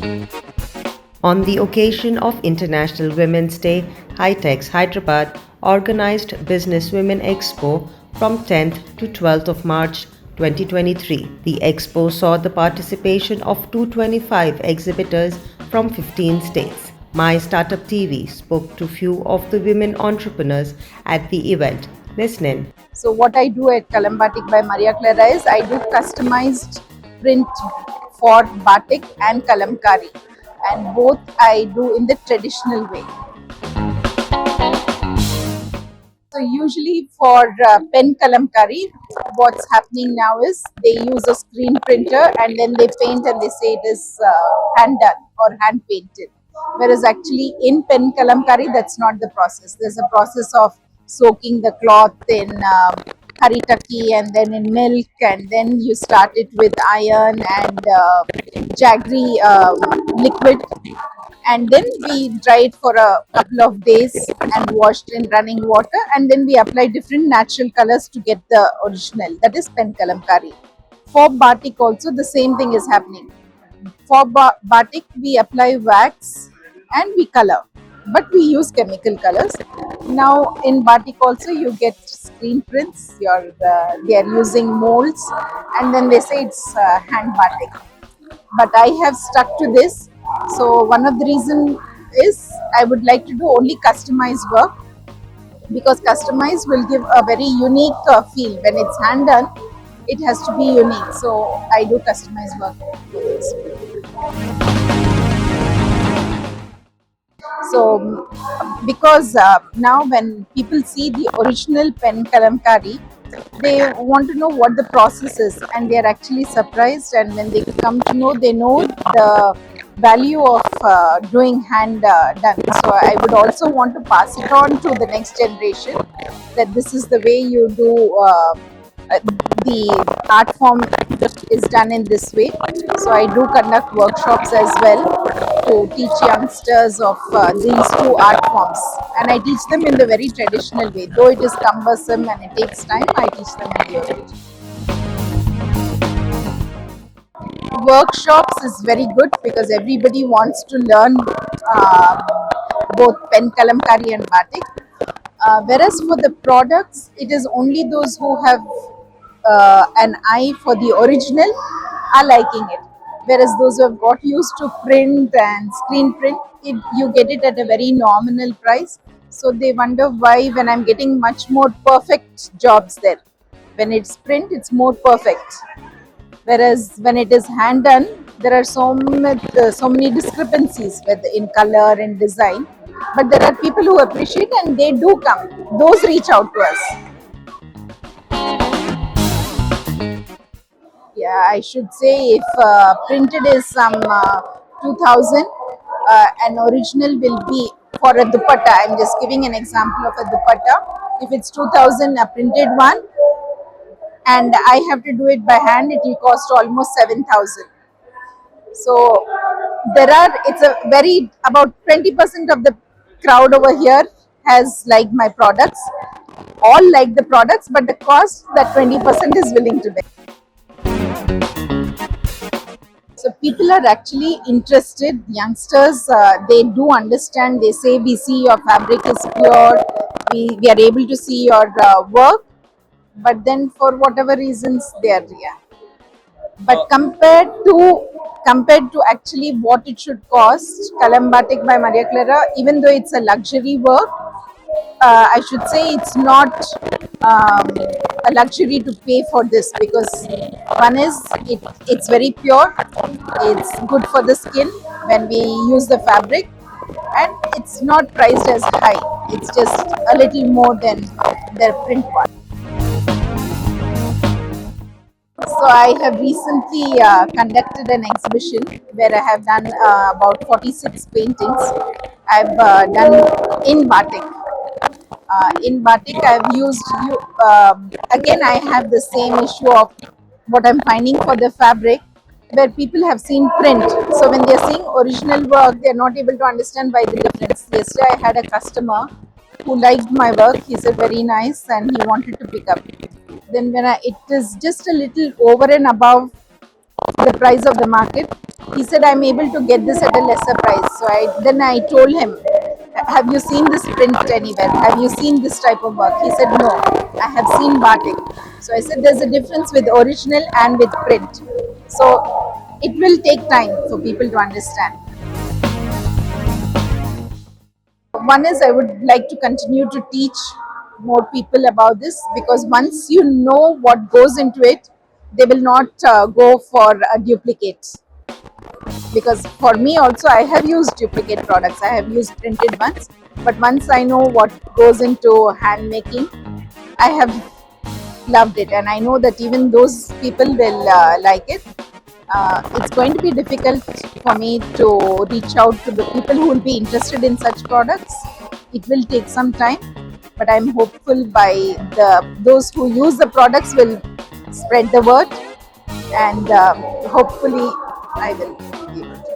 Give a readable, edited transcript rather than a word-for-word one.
On the occasion of International Women's Day, HITEX Hyderabad organized Business Women Expo from 10th to 12th of March 2023. The expo saw the participation of 225 exhibitors from 15 states. My Startup TV spoke to few of the women entrepreneurs at the event. Listen in. So what I do at Kalampatik by Clara is I do customized print for batik and kalamkari, and both I do in the traditional way. So usually for pen kalamkari, what's happening now is they use a screen printer and then they paint and they say it is hand done or hand painted. Whereas actually in pen kalamkari, that's not the process. There's a process of soaking the cloth in haritaki and then in milk, and then you start it with iron and jaggery liquid, and then we dry it for a couple of days and washed in running water, and then we apply different natural colors to get the original, that is pen kalamkari. For batik also the same thing is happening. For batik we apply wax and we color, but we use chemical colors. Now in batik also you get screen prints, they are using molds, and then they say it's hand batik, but I have stuck to this. So one of the reason is I would like to do only customized work, because customized will give a very unique feel. When it's hand done, it has to be unique. So I do customized work. So because now when people see the original pen kalamkari, they want to know what the process is, and they are actually surprised, and when they come to know, they know the value of doing hand done. So I would also want to pass it on to the next generation, that this is the way you do the art form is done in this way. So I do conduct workshops as well to teach youngsters of these two art forms, and I teach them in the very traditional way. Though it is cumbersome and it takes time, I teach them in the original. Workshops is very good because everybody wants to learn both pen kalamkari and batik. Whereas for the products, it is only those who have an eye for the original are liking it. Whereas those who have got used to print and screen print, you get it at a very nominal price. So they wonder why, when I'm getting much more perfect jobs there. When it's print, it's more perfect. Whereas when it is hand done, there are so many discrepancies in color and design. But there are people who appreciate, and they do come. Those reach out to us. Yeah, I should say if printed is some 2000, an original will be for a dupatta. I'm just giving an example of a dupatta. If it's 2000, a printed one, and I have to do it by hand, it will cost almost 7,000. So it's a very, about 20% of the crowd over here has liked my products. All like the products, but the cost that 20% is willing to pay. So people are actually interested. Youngsters, they do understand. They say, we see your fabric is pure. We are able to see your work. But then for whatever reasons, they are But compared to actually what it should cost, Kalambatik by Clara, even though it's a luxury work, I should say it's not a luxury to pay for this, because one is it's very pure, it's good for the skin when we use the fabric, and it's not priced as high. It's just a little more than their print one. So I have recently conducted an exhibition where I have done about 46 paintings. I've done in batik. In batik, I've used again. I have the same issue of what I'm finding for the fabric, where people have seen print. So when they're seeing original work, they're not able to understand why the difference. Yesterday, I had a customer who liked my work. He said very nice, and he wanted to pick up. Then it is just a little over and above the price of the market, He said, I'm able to get this at a lesser price. So then I told him, have you seen this print anywhere? Have you seen this type of work? He said, no, I have seen batik. So I said, there's a difference with original and with print. So it will take time for people to understand. One is I would like to continue to teach more people about this, because once you know what goes into it, they will not go for a duplicate. Because for me also, I have used duplicate products, I have used printed ones, but once I know what goes into hand making, I have loved it, and I know that even those people will like it. It's going to be difficult for me to reach out to the people who will be interested in such products. It will take some time, but I'm hopeful by those who use the products will spread the word, and hopefully I will be able to.